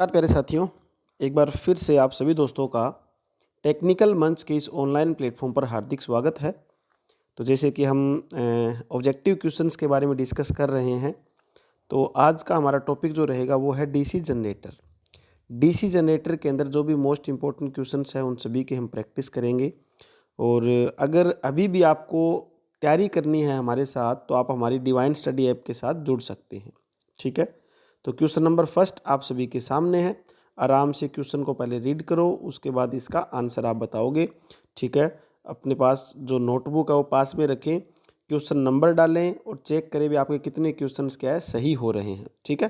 नमस्कार प्यारे साथियों, एक बार फिर से आप सभी दोस्तों का टेक्निकल मंच के इस ऑनलाइन प्लेटफॉर्म पर हार्दिक स्वागत है। तो जैसे कि हम ऑब्जेक्टिव क्वेश्चंस के बारे में डिस्कस कर रहे हैं, तो आज का हमारा टॉपिक जो रहेगा वो है डीसी जनरेटर। डीसी जनरेटर के अंदर जो भी मोस्ट इम्पोर्टेंट क्वेश्चंस हैं उन सभी की हम प्रैक्टिस करेंगे। और अगर अभी भी आपको तैयारी करनी है हमारे साथ, तो आप हमारी डिवाइन स्टडी ऐप के साथ जुड़ सकते हैं। ठीक है, तो क्वेश्चन नंबर फर्स्ट आप सभी के सामने है। आराम से क्वेश्चन को पहले रीड करो, उसके बाद इसका आंसर आप बताओगे। ठीक है, अपने पास जो नोटबुक है वो पास में रखें, क्वेश्चन नंबर डालें और चेक करें भी आपके कितने क्वेश्चंस क्या है सही हो रहे हैं। ठीक है,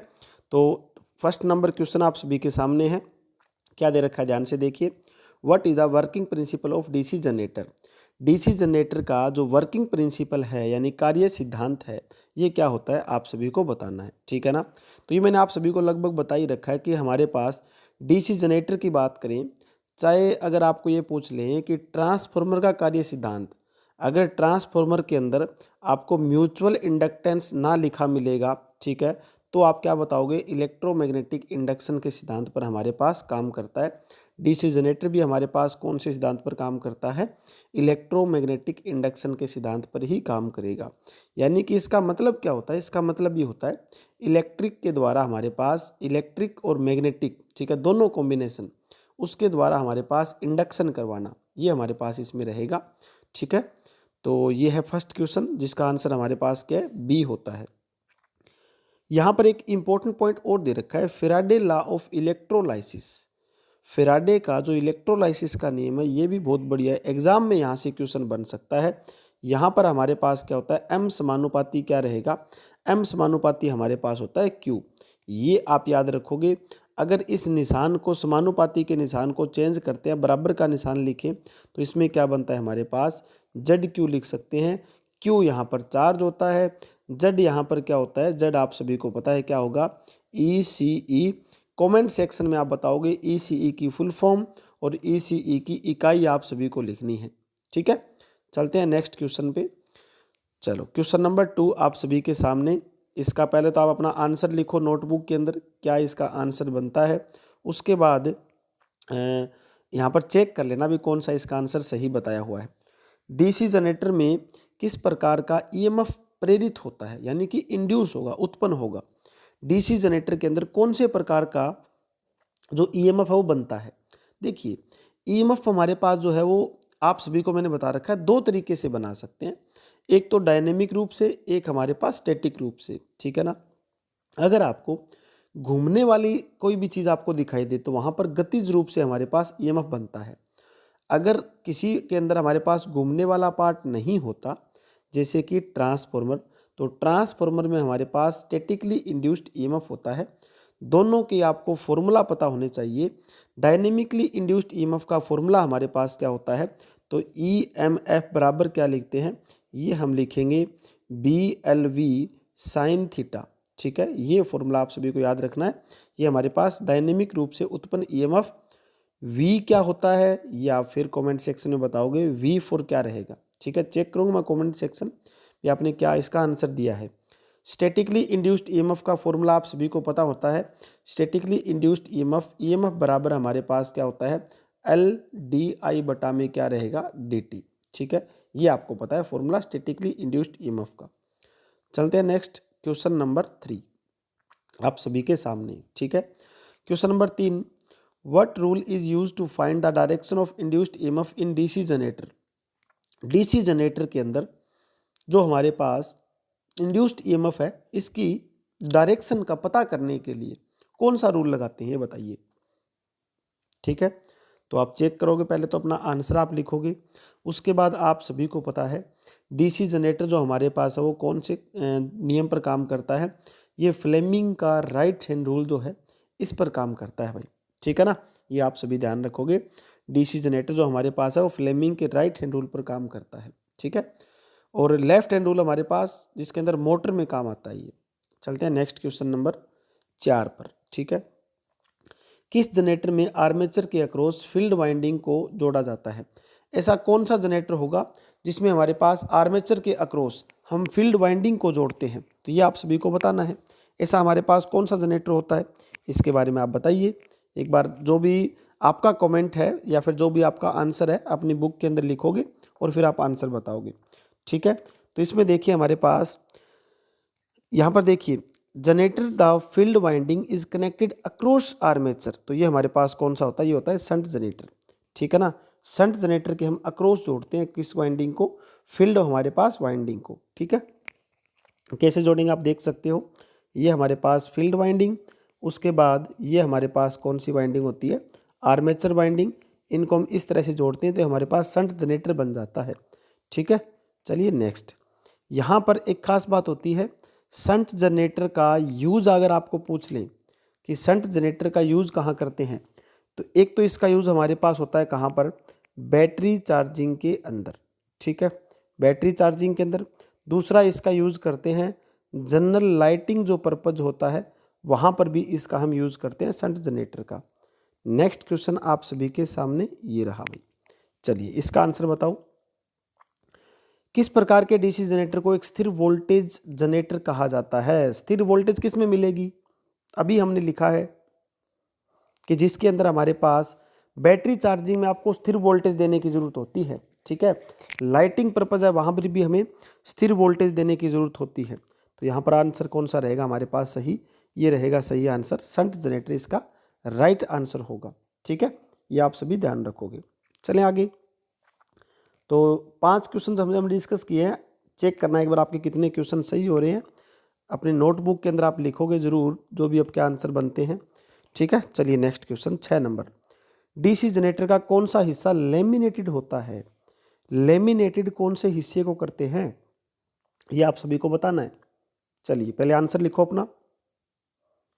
तो फर्स्ट नंबर क्वेश्चन आप सभी के सामने है। क्या दे रखा है, ध्यान से देखिए। What is the working principle of DC generator. DC generator का जो वर्किंग प्रिंसिपल है यानी कार्य सिद्धांत है, ये क्या होता है आप सभी को बताना है। ठीक है ना, तो ये मैंने आप सभी को लगभग बता ही रखा है कि हमारे पास डीसी जनरेटर की बात करें, चाहे अगर आपको ये पूछ लें कि ट्रांसफार्मर का कार्य सिद्धांत, अगर ट्रांसफार्मर के अंदर आपको म्यूचुअल इंडक्टेंस ना लिखा मिलेगा, ठीक है, तो आप क्या बताओगे, इलेक्ट्रोमैग्नेटिक इंडक्शन के सिद्धांत पर हमारे पास काम करता है। डीसी जनरेटर भी हमारे पास कौन से सिद्धांत पर काम करता है, इलेक्ट्रोमैग्नेटिक इंडक्शन के सिद्धांत पर ही काम करेगा। यानी कि इसका मतलब क्या होता है, इसका मतलब ये होता है इलेक्ट्रिक के द्वारा हमारे पास, इलेक्ट्रिक और मैग्नेटिक, ठीक है, दोनों कॉम्बिनेशन, उसके द्वारा हमारे पास इंडक्शन करवाना, ये हमारे पास इसमें रहेगा। ठीक है, तो ये है फर्स्ट क्वेश्चन जिसका आंसर हमारे पास क्या है, बी होता है। यहाँ पर एक इंपॉर्टेंट पॉइंट और दे रखा है, Faraday law of electrolysis. Faraday का जो इलेक्ट्रोलाइसिस का नियम है ये भी बहुत बढ़िया है, एग्जाम में यहाँ से क्वेश्चन बन सकता है। यहाँ पर हमारे पास क्या होता है, एम समानुपाती क्या रहेगा, एम समानुपाती हमारे पास होता है क्यू। ये आप याद रखोगे। अगर इस निशान को, समानुपाती के निशान को चेंज करते हैं, बराबर का निशान लिखें, तो इसमें क्या बनता है हमारे पास, जेड क्यू लिख सकते हैं। क्यू यहाँ पर चार्ज होता है, जेड यहाँ पर क्या होता है, जेड आप सभी को पता है क्या होगा, ई सी ई। कमेंट सेक्शन में आप बताओगे ई सी ई की फुल फॉर्म और ई सी ई की इकाई आप सभी को लिखनी है। ठीक है, चलते हैं नेक्स्ट क्वेश्चन पे। चलो, क्वेश्चन नंबर 2 आप सभी के सामने। इसका पहले तो आप अपना आंसर लिखो नोटबुक के अंदर, क्या इसका आंसर बनता है। उसके बाद यहाँ पर चेक कर लेना भी कौन सा इसका आंसर सही बताया हुआ है। डीसी जनरेटर में किस प्रकार का ईएमएफ प्रेरित होता है, यानी कि इंड्यूस होगा, उत्पन्न होगा। डीसी जनरेटर के अंदर कौन से प्रकार का जो ईएमएफ है वो बनता है। देखिए, ईएमएफ हमारे पास जो है वो आप सभी को मैंने बता रखा है, दो तरीके से बना सकते हैं। एक तो डायनेमिक रूप से, एक हमारे पास स्टैटिक रूप से। ठीक है ना, अगर आपको घूमने वाली कोई भी चीज़ आपको दिखाई दे तो वहाँ पर गतिज रूप से हमारे पास ईएमएफ बनता है। अगर किसी के अंदर हमारे पास घूमने वाला पार्ट नहीं होता, जैसे कि ट्रांसफॉर्मर, तो ट्रांसफॉर्मर में हमारे पास स्टैटिकली इंड्यूस्ड ईएमएफ होता है। दोनों के आपको फॉर्मूला पता होने चाहिए। डायनेमिकली इंड्यूस्ड ईएमएफ का फॉर्मूला हमारे पास क्या होता है, तो ईएमएफ बराबर क्या लिखते हैं, ये हम लिखेंगे BLV साइन थीटा। ठीक है, ये फॉर्मूला आप सभी को याद रखना है। ये हमारे पास डायनेमिक रूप से उत्पन्न ईएमएफ V क्या होता है, या फिर कमेंट सेक्शन में बताओगे V फॉर क्या रहेगा। ठीक है, चेक करूँगा मैं कमेंट सेक्शन ये आपने क्या इसका आंसर दिया है। स्टैटिकली इंड्यूस्ड ईएमएफ का फॉर्मूला आप सभी को पता होता है। स्टैटिकली इंड्यूस्ड ईएमएफ बराबर हमारे पास क्या होता है, LDI बटा में क्या रहेगा, DT। ठीक है, ये आपको पता है फॉर्मूला स्टैटिकली इंड्यूस्ड ईएमएफ का। चलते हैं नेक्स्ट क्वेश्चन नंबर 3 आप सभी के सामने। ठीक है, question number 3, what rule is use to find the direction of induced EMF in DC generator. DC generator के अंदर जो हमारे पास इंड्यूस्ड ईएमएफ है, इसकी डायरेक्शन का पता करने के लिए कौन सा रूल लगाते हैं ये बताइए। ठीक है, तो आप चेक करोगे, पहले तो अपना आंसर आप लिखोगे। उसके बाद आप सभी को पता है डीसी जनरेटर जो हमारे पास है वो कौन से नियम पर काम करता है, ये फ्लेमिंग का राइट हैंड रूल जो है इस पर काम करता है भाई। ठीक है ना, ये आप सभी ध्यान रखोगे। डीसी जनरेटर जो हमारे पास है वो फ्लेमिंग के राइट हैंड रूल पर काम करता है। ठीक है, और लेफ्ट हैंड रूल हमारे पास जिसके अंदर मोटर में काम आता है ये। चलते हैं नेक्स्ट क्वेश्चन नंबर 4 पर। ठीक है, किस जनरेटर में आर्मेचर के अक्रॉस फील्ड वाइंडिंग को जोड़ा जाता है। ऐसा कौन सा जनरेटर होगा जिसमें हमारे पास आर्मेचर के अक्रॉस हम फील्ड वाइंडिंग को जोड़ते हैं, तो ये आप सभी को बताना है। ऐसा हमारे पास कौन सा जनरेटर होता है, इसके बारे में आप बताइए। एक बार जो भी आपका कमेंट है या फिर जो भी आपका आंसर है अपनी बुक के अंदर लिखोगे और फिर आप आंसर बताओगे, ठीक है। तो इसमें देखिए हमारे पास यहाँ पर देखिए generator the field winding is connected across armature, तो ये हमारे पास कौन सा होता है, ये होता है शंट जनरेटर, ठीक है ना। शंट जनरेटर के हम अक्रॉस जोड़ते हैं किस वाइंडिंग को, फील्ड हमारे पास वाइंडिंग को, ठीक है। कैसे जोड़ेंगे आप देख सकते हो, ये हमारे पास फील्ड वाइंडिंग, उसके बाद ये हमारे पास कौन सी वाइंडिंग होती है, आर्मेचर वाइंडिंग। इनको हम इस तरह से जोड़ते हैं तो हमारे पास शंट जनरेटर बन जाता है, ठीक है। चलिए नेक्स्ट, यहाँ पर एक खास बात होती है, शंट जनरेटर का यूज़ अगर आपको पूछ लें कि शंट जनरेटर का यूज़ कहाँ करते हैं, तो एक तो इसका यूज़ हमारे पास होता है कहाँ पर, बैटरी चार्जिंग के अंदर, ठीक है, बैटरी चार्जिंग के अंदर। दूसरा इसका यूज़ करते हैं जनरल लाइटिंग जो पर्पज होता है वहाँ पर भी इसका हम यूज़ करते हैं शंट जनरेटर का। नेक्स्ट क्वेश्चन आप सभी के सामने ये रहा भाई, चलिए इसका आंसर बताओ। किस प्रकार के डीसी जनरेटर को एक स्थिर वोल्टेज जनरेटर कहा जाता है। स्थिर वोल्टेज किस में मिलेगी, अभी हमने लिखा है कि जिसके अंदर हमारे पास बैटरी चार्जिंग में आपको स्थिर वोल्टेज देने की ज़रूरत होती है, ठीक है। लाइटिंग पर्पज़ है वहाँ पर भी हमें स्थिर वोल्टेज देने की ज़रूरत होती है। तो यहाँ पर आंसर कौन सा रहेगा हमारे पास सही, ये रहेगा सही आंसर, शंट जनरेटर इसका राइट आंसर होगा, ठीक है। ये आप सभी ध्यान रखोगे। चलें आगे। तो 5 क्वेश्चन हमने डिस्कस किए हैं, चेक करना एक बार आपके कितने क्वेश्चन सही हो रहे हैं। अपने नोटबुक के अंदर आप लिखोगे ज़रूर जो भी आपके आंसर बनते हैं, ठीक है। चलिए next question 6 number, DC generator का कौन सा हिस्सा लेमिनेटेड होता है। लेमिनेटेड कौन से हिस्से को करते हैं, ये आप सभी को बताना है। चलिए पहले आंसर लिखो अपना,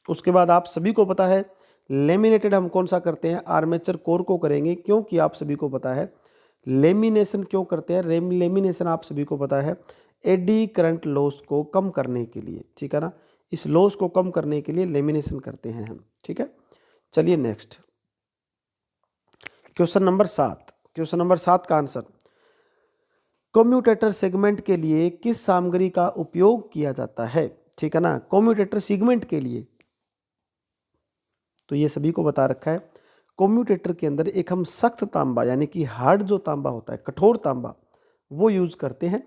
उसके बाद आप सभी को पता है लेमिनेटेड हम कौन सा करते हैं, आर्मेचर कोर को करेंगे, क्योंकि आप सभी को पता है लेमिनेशन क्यों करते हैं। लेमिनेशन आप सभी को पता है एडी करंट लॉस को कम करने के लिए, ठीक है ना, इस लॉस को कम करने के लिए लेमिनेशन करते हैं हम, ठीक है। चलिए next question number 7, question number 7 का आंसर, कम्यूटेटर सेगमेंट के लिए किस सामग्री का उपयोग किया जाता है, ठीक है ना। कम्यूटेटर सेगमेंट के लिए तो ये सभी को बता रखा है, कम्यूटेटर के अंदर एक हम सख्त तांबा यानी कि हार्ड जो तांबा होता है, कठोर तांबा, वो यूज करते हैं।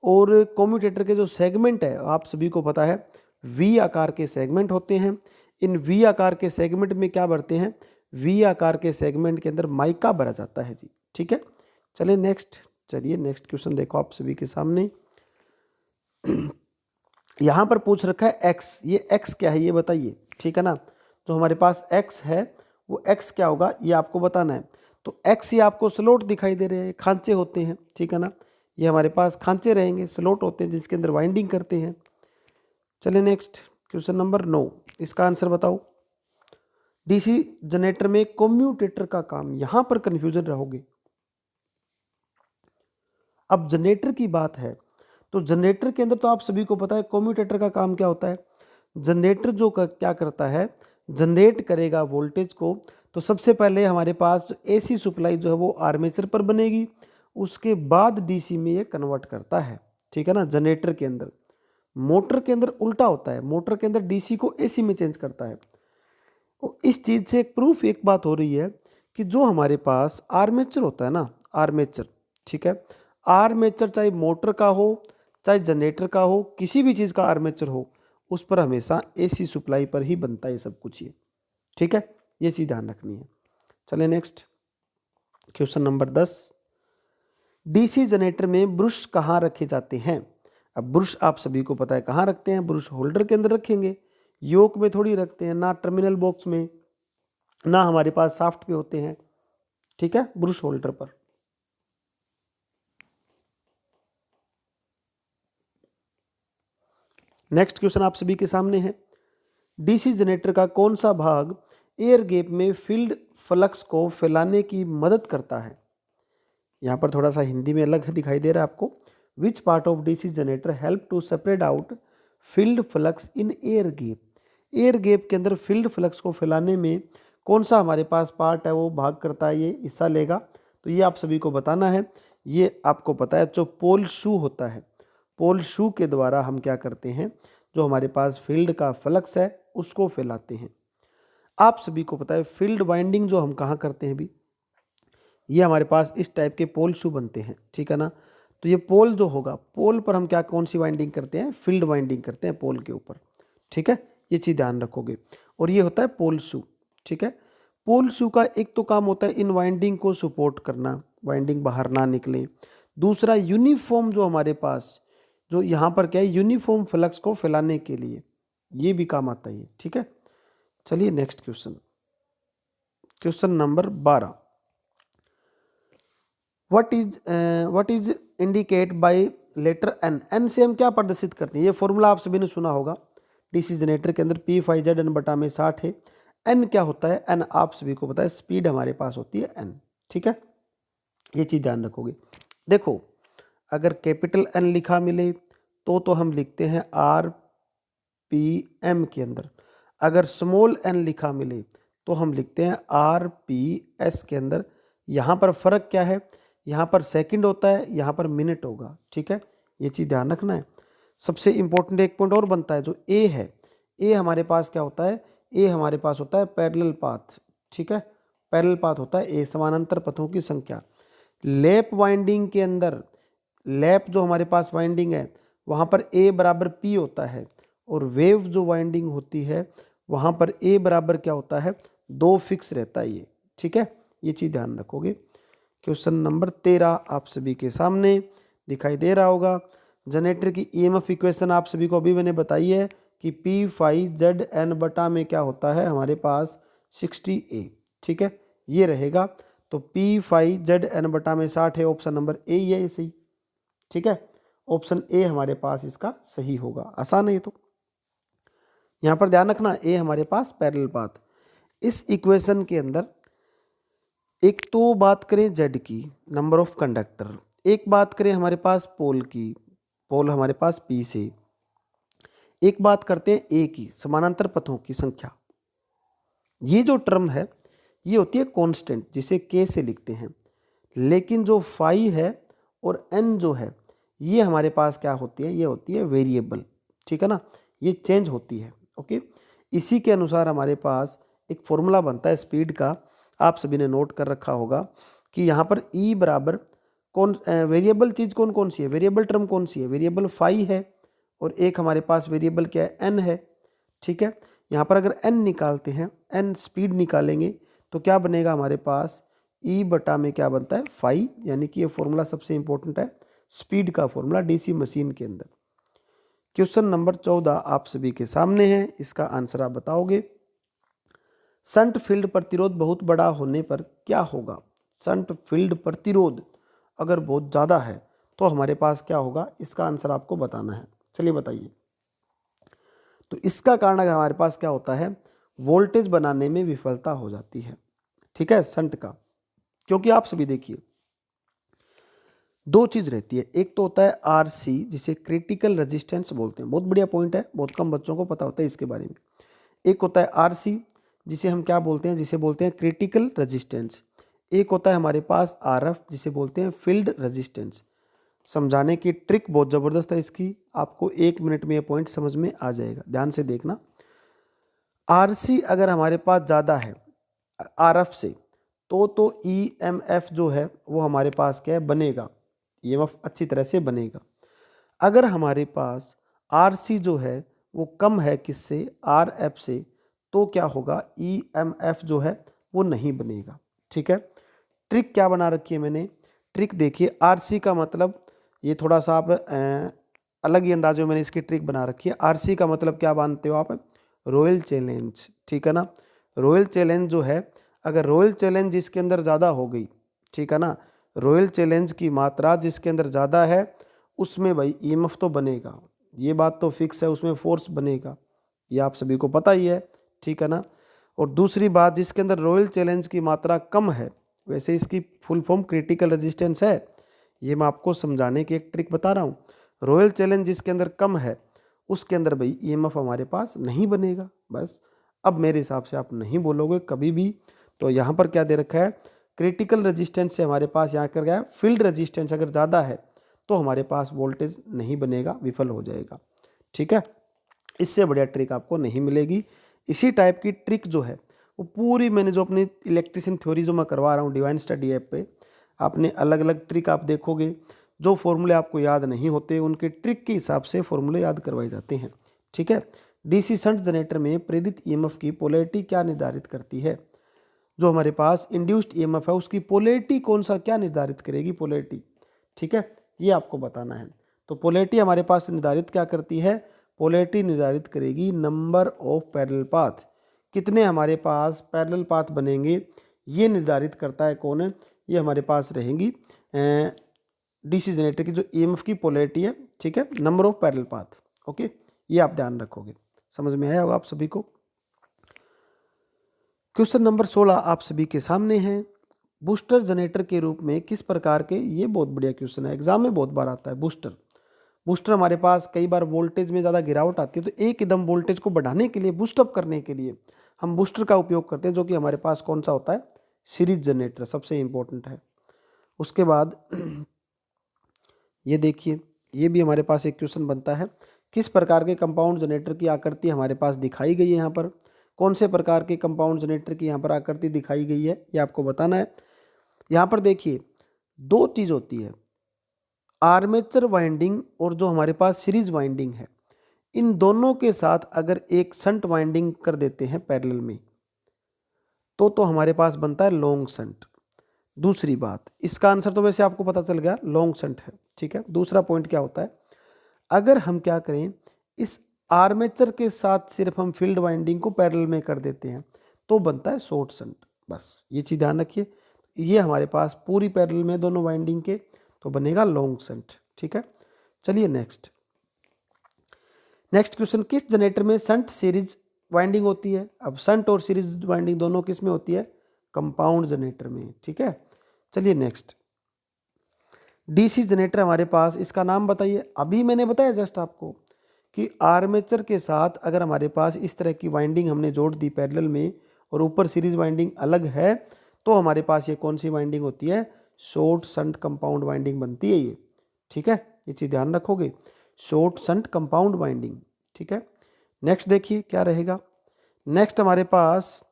और कम्यूटेटर के जो सेगमेंट है आप सभी को पता है वी आकार के सेगमेंट होते हैं। इन वी आकार के सेगमेंट में क्या भरते हैं, वी आकार के सेगमेंट के अंदर माइका भरा जाता है जी, ठीक है। चलिए नेक्स्ट, चलिए नेक्स्ट क्वेश्चन देखो आप सभी के सामने। यहाँ पर पूछ रखा है एक्स, ये एक्स क्या है ये बताइए, ठीक है ना। जो हमारे पास एक्स है वो एक्स क्या होगा ये आपको बताना है। तो एक्स ये आपको स्लोट दिखाई दे रहे हैं, खांचे होते हैं, ठीक है ना, ये हमारे पास खांचे रहेंगे, स्लोट होते हैं जिसके अंदर वाइंडिंग करते हैं। चलिए नेक्स्ट क्वेश्चन नंबर 9, इसका आंसर बताओ। डीसी जनरेटर में कम्यूटेटर का काम, यहां पर कंफ्यूजन रहोगे। अब जनरेटर की बात है तो जनरेटर के अंदर तो आप सभी को पता है कम्यूटेटर का काम क्या होता है। जनरेटर जो क्या करता है, जनरेट करेगा वोल्टेज को। तो सबसे पहले हमारे पास एसी सप्लाई जो है वो आर्मेचर पर बनेगी, उसके बाद डीसी में ये कन्वर्ट करता है, ठीक है ना। जनरेटर के अंदर, मोटर के अंदर उल्टा होता है, मोटर के अंदर डीसी को एसी में चेंज करता है। तो इस चीज़ से एक प्रूफ एक बात हो रही है कि जो हमारे पास आर्मेचर होता है ना, आर्मेचर, ठीक है, आर्मेचर चाहे मोटर का हो चाहे जनरेटर का हो, किसी भी चीज़ का आर्मेचर हो, उस पर हमेशा एसी सप्लाई पर ही बनता है सब कुछ ये, ठीक है, ये चीज़ ध्यान रखनी है। चलिए next question number 10, DC generator में ब्रश कहाँ रखे जाते हैं। अब ब्रश आप सभी को पता है कहाँ रखते हैं, ब्रश होल्डर के अंदर रखेंगे, योक में थोड़ी रखते हैं, ना टर्मिनल बॉक्स में, ना हमारे पास शाफ्ट पे होते हैं, ठीक है, ब्रश होल्डर पर। नेक्स्ट क्वेश्चन आप सभी के सामने है, डीसी जनरेटर का कौन सा भाग एयर गैप में फील्ड फ्लक्स को फैलाने की मदद करता है। यहाँ पर थोड़ा सा हिंदी में अलग दिखाई दे रहा है आपको, which part of DC generator help to separate out field flux in air gap. Air gap के अंदर फील्ड फ्लक्स को फैलाने में कौन सा हमारे पास पार्ट है वो भाग करता है, ये हिस्सा लेगा। तो ये आप सभी को बताना है। ये आपको पता है जो पोल शू होता है, पोल शू के द्वारा हम क्या करते हैं, जो हमारे पास फील्ड का फ्लक्स है उसको फैलाते हैं। आप सभी को पता है फील्ड वाइंडिंग जो हम कहाँ करते हैं भी, ये हमारे पास इस टाइप के पोल शू बनते हैं, ठीक है ना। तो ये पोल जो होगा, पोल पर हम क्या कौन सी वाइंडिंग करते हैं, फील्ड वाइंडिंग करते हैं पोल के ऊपर, ठीक है। ये चीज़ ध्यान रखोगे। और ये होता है पोल शू, ठीक है। पोल शू का एक तो काम होता है इन वाइंडिंग को सपोर्ट करना, वाइंडिंग बाहर ना निकले। दूसरा यूनिफॉर्म जो हमारे पास, जो यहाँ पर क्या है, यूनिफॉर्म फ्लक्स को फैलाने के लिए ये भी काम आता है, ठीक है। चलिए next question, question number 12। What is indicate by letter N. N से हम क्या प्रदर्शित करते हैं, ये फॉर्मूला आप सभी ने सुना होगा डीसी जनरेटर के अंदर, P5Z N बटा में 60 है। एन क्या होता है, एन आप सभी को पता है स्पीड हमारे पास होती है एन, ठीक है। ये चीज़ ध्यान रखोगे। देखो अगर कैपिटल एन लिखा मिले तो हम लिखते हैं RPM के अंदर, अगर स्मॉल एन लिखा मिले तो हम लिखते हैं RPS के अंदर। यहाँ पर फर्क क्या है, यहाँ पर सेकंड होता है, यहाँ पर मिनट होगा, ठीक है। ये चीज़ ध्यान रखना है। सबसे इंपॉर्टेंट एक पॉइंट और बनता है, जो ए है, ए हमारे पास क्या होता है, ए हमारे पास होता है पैरेलल पाथ, ठीक है। पैरेलल पाथ होता है ए, समानांतर पथों की संख्या। लैप वाइंडिंग के अंदर, लैप जो हमारे पास वाइंडिंग है वहाँ पर ए बराबर पी होता है, और वेव जो वाइंडिंग होती है वहाँ पर ए बराबर क्या होता है, 2 फिक्स रहता है ये, ठीक है। ये चीज़ ध्यान रखोगे। क्वेश्चन नंबर 13 आप सभी के सामने दिखाई दे रहा होगा। जनरेटर की ईएमएफ इक्वेशन आप सभी को अभी मैंने बताई है कि P5ZN बटा में क्या होता है हमारे पास 60A, ठीक है। ये रहेगा, तो P5ZN बटा में 60 है, ऑप्शन नंबर ए ही है ये सही, ठीक है। ऑप्शन ए हमारे पास इसका सही होगा, आसान है ये तो। यहाँ पर ध्यान रखना, ए हमारे पास पैरेलल पाथ। इस इक्वेशन के अंदर एक तो बात करें जेड की, नंबर ऑफ कंडक्टर, एक बात करें हमारे पास पोल की, पोल हमारे पास पी से, एक बात करते हैं ए की, समानांतर पथों की संख्या। ये जो टर्म है ये होती है कांस्टेंट, जिसे के से लिखते हैं। लेकिन जो फाई है और एन जो है ये हमारे पास क्या होती है, ये होती है वेरिएबल, ठीक है ना। ये चेंज होती है, ओके। इसी के अनुसार हमारे पास एक फॉर्मूला बनता है स्पीड का, आप सभी ने नोट कर रखा होगा कि यहाँ पर ई बराबर कौन वेरिएबल चीज़ कौन कौन सी है, वेरिएबल टर्म कौन सी है, वेरिएबल फाई है, और एक हमारे पास वेरिएबल क्या है, एन है, ठीक है। यहाँ पर अगर एन निकालते हैं, एन स्पीड निकालेंगे तो क्या बनेगा हमारे पास, ई बटा में क्या बनता है, फाई, यानी कि ये फॉर्मूला सबसे इंपॉर्टेंट है स्पीड का फॉर्मूला डीसी मशीन के अंदर। क्वेश्चन नंबर 14 आप सभी के सामने है, इसका आंसर आप बताओगे। शंट फील्ड प्रतिरोध बहुत बड़ा होने पर क्या होगा। शंट फील्ड प्रतिरोध अगर बहुत ज़्यादा है तो हमारे पास क्या होगा, इसका आंसर आपको बताना है। चलिए बताइए। तो इसका कारण अगर हमारे पास क्या होता है, वोल्टेज बनाने में विफलता हो जाती है, ठीक है, शंट का। क्योंकि आप सभी देखिए दो चीज़ रहती है, एक तो होता है आरसी जिसे क्रिटिकल रेजिस्टेंस बोलते हैं, बहुत बढ़िया पॉइंट है, बहुत कम बच्चों को पता होता है इसके बारे में। एक होता है आरसी जिसे हम क्या बोलते हैं, जिसे बोलते हैं क्रिटिकल रेजिस्टेंस। एक होता है हमारे पास आरएफ जिसे बोलते हैं फील्ड रेजिस्टेंस। समझाने की ट्रिक बहुत ज़बरदस्त है इसकी, आपको 1 मिनट में ये पॉइंट समझ में आ जाएगा, ध्यान से देखना। आरसी अगर हमारे पास ज़्यादा है आरएफ से तो ईएमएफ जो है वो हमारे पास क्या है, बनेगा, ईएमएफ अच्छी तरह से बनेगा। अगर हमारे पास आरसी जो है वो कम है किससे, आरएफ से, तो क्या होगा, ईएमएफ जो है वो नहीं बनेगा, ठीक है। ट्रिक क्या बना रखी है मैंने, ट्रिक देखिए, आरसी का मतलब ये थोड़ा सा आप अलग ही अंदाज में मैंने इसकी ट्रिक बना रखी है। आरसी का मतलब क्या मानते हो आप, रॉयल चैलेंज, ठीक है ना। रॉयल चैलेंज जो है, अगर रॉयल चैलेंज जिसके अंदर ज़्यादा हो गई, ठीक है ना, रॉयल चैलेंज की मात्रा जिसके अंदर ज़्यादा है उसमें भाई ईएमएफ तो बनेगा, ये बात तो फिक्स है, उसमें फोर्स बनेगा, ये आप सभी को पता ही है, ठीक है ना। और दूसरी बात, जिसके अंदर रॉयल चैलेंज की मात्रा कम है, वैसे इसकी फुल फॉर्म क्रिटिकल रेजिस्टेंस है, ये मैं आपको समझाने की एक ट्रिक बता रहा हूँ। रॉयल चैलेंज जिसके अंदर कम है उसके अंदर भाई ईएमएफ हमारे पास नहीं बनेगा, बस। अब मेरे हिसाब से आप नहीं बोलोगे कभी भी, तो यहाँ पर क्या दे रखा है, क्रिटिकल रेजिस्टेंस से हमारे पास यहाँ कर गया फील्ड रेजिस्टेंस अगर ज़्यादा है तो हमारे पास वोल्टेज नहीं बनेगा, विफल हो जाएगा, ठीक है। इससे बढ़िया ट्रिक आपको नहीं मिलेगी। इसी टाइप की ट्रिक जो है वो पूरी मैंने जो अपनी इलेक्ट्रिशियन थ्योरी जो मैं करवा रहा हूँ डिवाइन स्टडी ऐप पे, आपने अलग अलग ट्रिक आप देखोगे, जो फॉर्मूले आपको याद नहीं होते उनके ट्रिक के हिसाब से फॉर्मूले याद करवाए जाते हैं। ठीक है। डीसी शंट जनरेटर में प्रेरित ईएमएफ की पोलैरिटी क्या निर्धारित करती है? जो हमारे पास इंड्यूस्ड ईएमएफ है उसकी पोलैरिटी कौन सा क्या निर्धारित करेगी? पोलैरिटी। ठीक है, ये आपको बताना है। तो पोलैरिटी हमारे पास निर्धारित क्या करती है? पोलैरिटी निर्धारित करेगी नंबर ऑफ पैरेलल पाथ, कितने हमारे पास पैरेलल पाथ बनेंगे, ये निर्धारित करता है कौन है? ये हमारे पास रहेंगी डीसी जनरेटर की जो ईएमएफ की पोलैरिटी है। ठीक है, number of parallel path. Okay, ये आप ध्यान रखोगे। समझ में आया होगा आप सभी को। क्वेश्चन नंबर 16 आप सभी के सामने है। बूस्टर जनरेटर के रूप में किस प्रकार के, ये बहुत बढ़िया क्वेश्चन है, एग्जाम में बहुत बार आता है। बूस्टर हमारे पास कई बार वोल्टेज में ज़्यादा गिरावट आती है, तो एकदम वोल्टेज को बढ़ाने के लिए, बूस्टअप करने के लिए हम बूस्टर का उपयोग करते हैं, जो कि हमारे पास कौन सा होता है? सीरीज जनरेटर सबसे इंपॉर्टेंट है। उसके बाद ये देखिए, ये भी हमारे पास एक क्वेश्चन बनता है, किस प्रकार के कंपाउंड जनरेटर की आकृति हमारे पास दिखाई गई है? यहाँ पर कौन से प्रकार के कंपाउंड जनरेटर की यहाँ पर आकृति दिखाई गई है, ये आपको बताना है। यहाँ पर देखिए, दो चीज़ होती है, आर्मेचर वाइंडिंग और जो हमारे पास सीरीज वाइंडिंग है, इन दोनों के साथ अगर एक शंट वाइंडिंग कर देते हैं पैरेलल में, तो हमारे पास बनता है लॉन्ग शंट। दूसरी बात, इसका आंसर तो वैसे आपको पता चल गया, लॉन्ग शंट है। ठीक है, दूसरा पॉइंट क्या होता है, अगर हम क्या करें, इस आर्मेचर के साथ सिर्फ हम फील्ड वाइंडिंग को पैरेलल में कर देते हैं, तो बनता है शॉर्ट शंट। बस ये चीज़ ध्यान रखिए, ये हमारे पास पूरी पैरेलल में दोनों वाइंडिंग के, तो बनेगा लॉन्ग शंट। ठीक है, चलिए नेक्स्ट क्वेश्चन, किस जनरेटर में शंट सीरीज वाइंडिंग होती है? अब शंट और सीरीज वाइंडिंग दोनों किस में होती है? कंपाउंड जनरेटर में। ठीक है, चलिए नेक्स्ट, डीसी जनरेटर हमारे पास, इसका नाम बताइए। अभी मैंने बताया जस्ट आपको कि आर्मेचर के साथ अगर हमारे पास इस तरह की वाइंडिंग हमने जोड़ दी पैरेलल में, और ऊपर सीरीज वाइंडिंग अलग है, तो हमारे पास ये कौन सी वाइंडिंग होती है? शॉर्ट शंट कंपाउंड वाइंडिंग बनती है ये। ठीक है, ये चीज़ ध्यान रखोगे, शॉर्ट शंट कंपाउंड वाइंडिंग। ठीक है, नेक्स्ट देखिए क्या रहेगा। नेक्स्ट हमारे पास,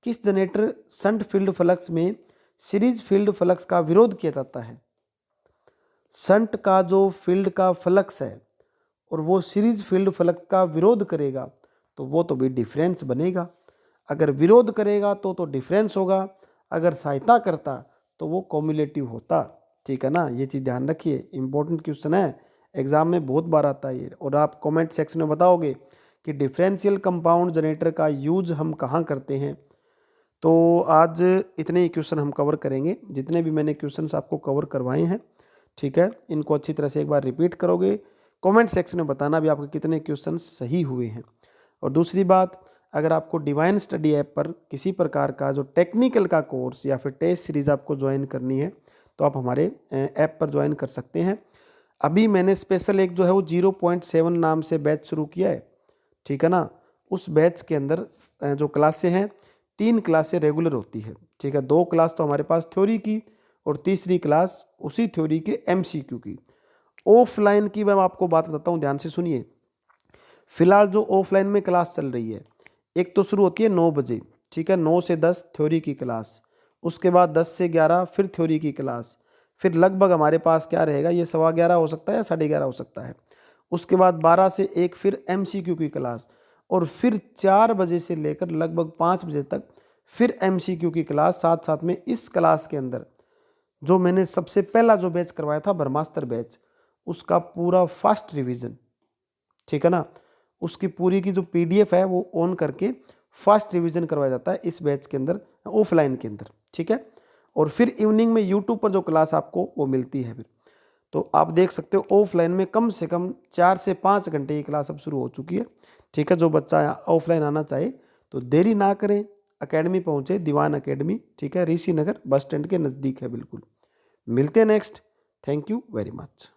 किस जनरेटर शंट फील्ड फ्लक्स में सीरीज फील्ड फ्लक्स का विरोध किया जाता है? शंट का जो फील्ड का फ्लक्स है और वो सीरीज फील्ड फ्लक्स का विरोध करेगा, तो वो तो भी डिफरेंस बनेगा। अगर विरोध करेगा तो डिफरेंस होगा, अगर सहायता करता तो वो कॉम्युलेटिव होता। ठीक है ना, ये चीज़ ध्यान रखिए, इंपॉर्टेंट क्वेश्चन है, एग्जाम में बहुत बार आता है ये। और आप कमेंट सेक्शन में बताओगे कि डिफरेंशियल कंपाउंड जनरेटर का यूज हम कहाँ करते हैं। तो आज इतने ही क्वेश्चन हम कवर करेंगे, जितने भी मैंने क्वेश्चंस आपको कवर करवाए हैं। ठीक है, इनको अच्छी तरह से एक बार रिपीट करोगे, कमेंट सेक्शन में बताना भी आपके कितने क्वेश्चन सही हुए हैं। और दूसरी बात, अगर आपको डिवाइन स्टडी ऐप पर किसी प्रकार का जो टेक्निकल का कोर्स या फिर टेस्ट सीरीज़ आपको ज्वाइन करनी है, तो आप हमारे ऐप पर ज्वाइन कर सकते हैं। अभी मैंने स्पेशल एक जो है वो 0.7 नाम से बैच शुरू किया है। ठीक है ना, उस बैच के अंदर जो क्लासें हैं, 3 क्लासें रेगुलर होती है। ठीक है, 2 क्लास तो हमारे पास थ्योरी की, और तीसरी क्लास उसी थ्योरी के MCQ की। ऑफलाइन की मैं आपको बात बताता हूँ, ध्यान से सुनिए। फिलहाल जो ऑफलाइन में क्लास चल रही है, एक तो शुरू होती है 9 बजे। ठीक है, 9 से 10 थ्योरी की क्लास, उसके बाद 10 से 11 फिर थ्योरी की क्लास, फिर लगभग हमारे पास क्या रहेगा, ये 11:15 हो सकता है या 11:30 हो सकता है। उसके बाद 12 से 1 फिर MCQ की क्लास, और फिर 4 बजे से लेकर लगभग 5 बजे तक फिर MCQ की क्लास। साथ साथ में इस क्लास के अंदर जो मैंने सबसे पहला जो बैच करवाया था ब्रह्मास्त्र बैच, उसका पूरा फास्ट रिवीजन। ठीक है ना, उसकी पूरी की जो PDF है वो ऑन करके फास्ट रिवीजन करवाया जाता है इस बैच के अंदर, ऑफलाइन के अंदर। ठीक है, और फिर इवनिंग में यूट्यूब पर जो क्लास आपको वो मिलती है फिर, तो आप देख सकते हो ऑफलाइन में कम से कम 4 से 5 घंटे की क्लास अब शुरू हो चुकी है। ठीक है, जो बच्चा ऑफलाइन आना चाहे तो देरी ना करें, अकेडमी पहुँचे, दीवान अकेडमी। ठीक है, ऋषि नगर बस स्टैंड के नज़दीक है बिल्कुल। मिलते हैं next. Thank you very much.